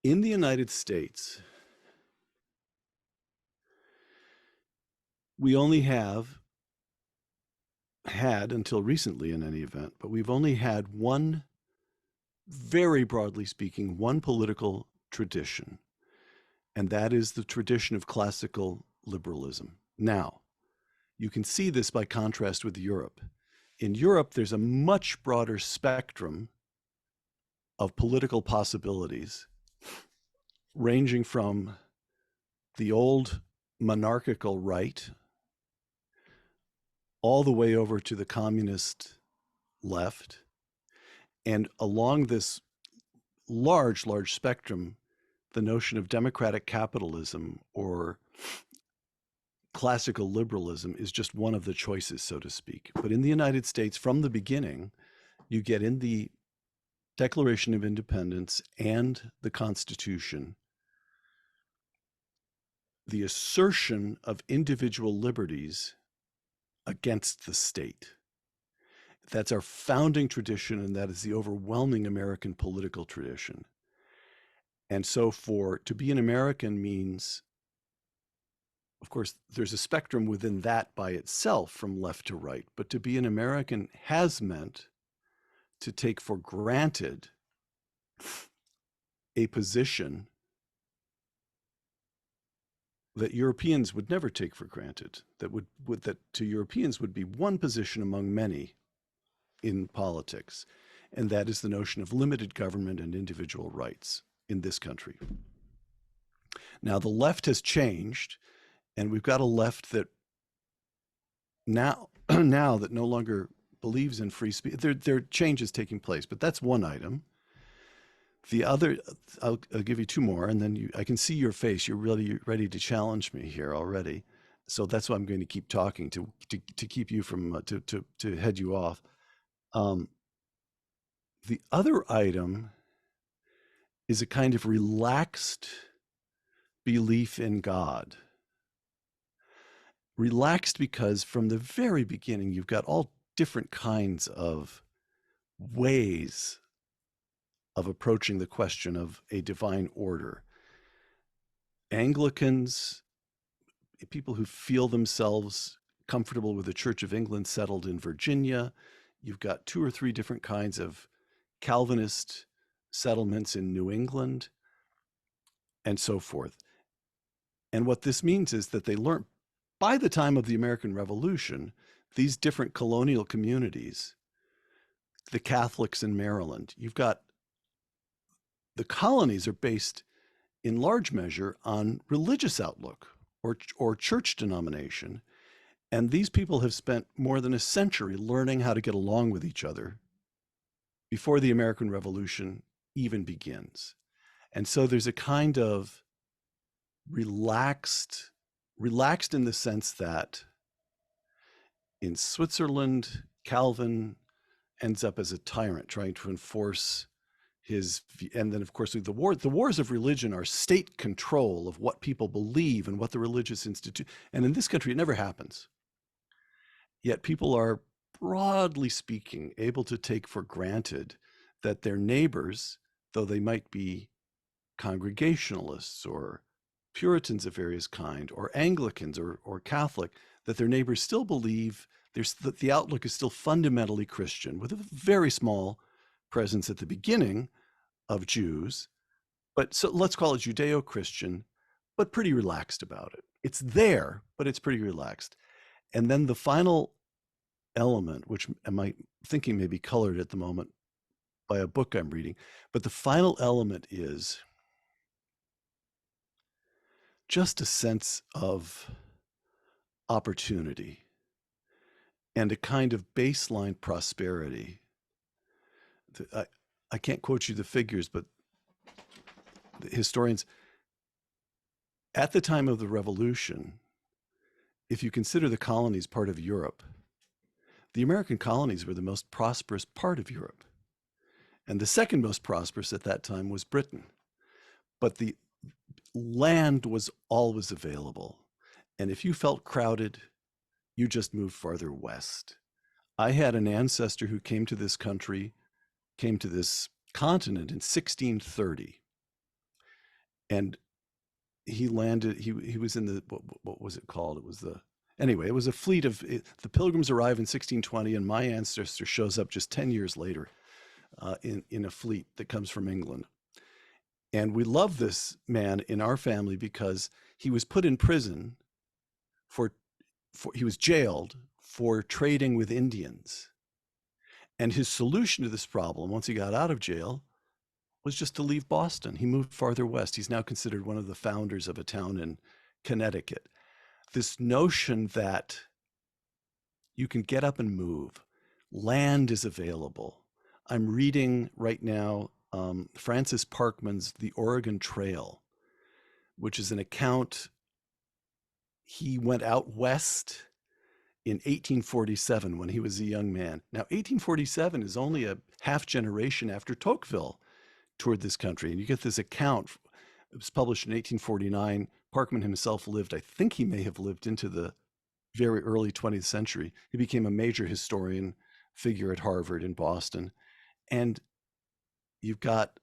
In the United States, we only have had, until recently in any event, but we've only had one, very broadly speaking, one political tradition, and that is the tradition of classical liberalism. Now, you can see this by contrast with Europe. In Europe, there's a much broader spectrum of political possibilities, ranging from the old monarchical right all the way over to the communist left. And along this large, large spectrum, the notion of democratic capitalism or classical liberalism is just one of the choices, so to speak. But in the United States, from the beginning, you get in the Declaration of Independence and the Constitution the assertion of individual liberties against the state. That's our founding tradition, and that is the overwhelming American political tradition. And so to be an American means, of course, there's a spectrum within that by itself from left to right, but to be an American has meant to take for granted a position that Europeans would never take for granted, that to Europeans would be one position among many in politics, and that is the notion of limited government and individual rights in this country. Now, the left has changed, and we've got a left that now that no longer believes in free speech. There are changes taking place, but that's one item. The other, I'll give you two more, and then I can see your face. You're really ready to challenge me here already. So that's why I'm going to keep talking to keep you from to head you off. The other item is a kind of relaxed belief in God. Relaxed because from the very beginning, you've got all different kinds of ways of approaching the question of a divine order. Anglicans, people who feel themselves comfortable with the Church of England, settled in Virginia. You've got two or three different kinds of Calvinist settlements in New England, and so forth. And what this means is that they learned, by the time of the American Revolution, these different colonial communities, the Catholics in Maryland, you've got the colonies are based in large measure on religious outlook or church denomination. And these people have spent more than a century learning how to get along with each other before the American Revolution even begins. And so there's a kind of relaxed in the sense that in Switzerland, Calvin ends up as a tyrant trying to enforce and then of course the wars of religion are state control of what people believe and what the religious institute, and in this country it never happens. Yet people are, broadly speaking, able to take for granted that their neighbors, though they might be Congregationalists or Puritans of various kind, or Anglicans or Catholic, that their neighbors still believe the outlook is still fundamentally Christian, with a very small presence at the beginning of Jews, but so let's call it Judeo-Christian, but pretty relaxed about it. It's there, but it's pretty relaxed. And then the final element, which my thinking may be colored at the moment by a book I'm reading, but the final element is just a sense of opportunity and a kind of baseline prosperity. I can't quote you the figures, but the historians, at the time of the Revolution, if you consider the colonies part of Europe, the American colonies were the most prosperous part of Europe. And the second most prosperous at that time was Britain. But the land was always available. And if you felt crowded, you just moved farther west. I had an ancestor who came to this continent in 1630. and he landed. He was in the what was it called? It was the anyway. It was a fleet of the Pilgrims arrive in 1620, and my ancestor shows up just 10 years later in a fleet that comes from England. And we love this man in our family because he was put in prison for he was jailed for trading with Indians. And his solution to this problem, once he got out of jail, was just to leave Boston. He moved farther west. He's now considered one of the founders of a town in Connecticut. This notion that you can get up and move, land is available. I'm reading right now Francis Parkman's The Oregon Trail, which is an account. He went out west in 1847 when he was a young man. Now, 1847 is only a half generation after Tocqueville toured this country. And you get this account. It was published in 1849. Parkman himself lived, I think he may have lived into the very early 20th century. He became a major historian figure at Harvard in Boston. And you've got,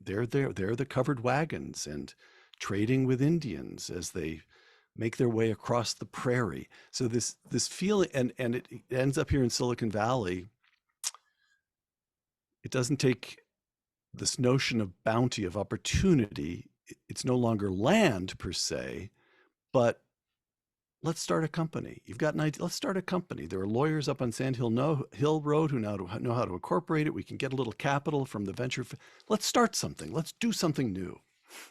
they're the covered wagons and trading with Indians as they make their way across the prairie. So this feeling, and it ends up here in Silicon Valley. It doesn't take this notion of bounty, of opportunity. It's no longer land per se, but let's start a company. You've got an idea. Let's start a company. There are lawyers up on Sand Hill Road who now know how to incorporate it. We can get a little capital from the venture. Let's start something. Let's do something new.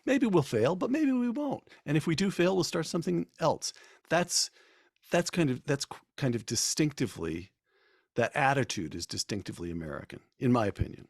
Maybe we'll fail, but maybe we won't. And if we do fail, we'll start something else. That's kind of distinctively, that attitude is distinctively American, in my opinion.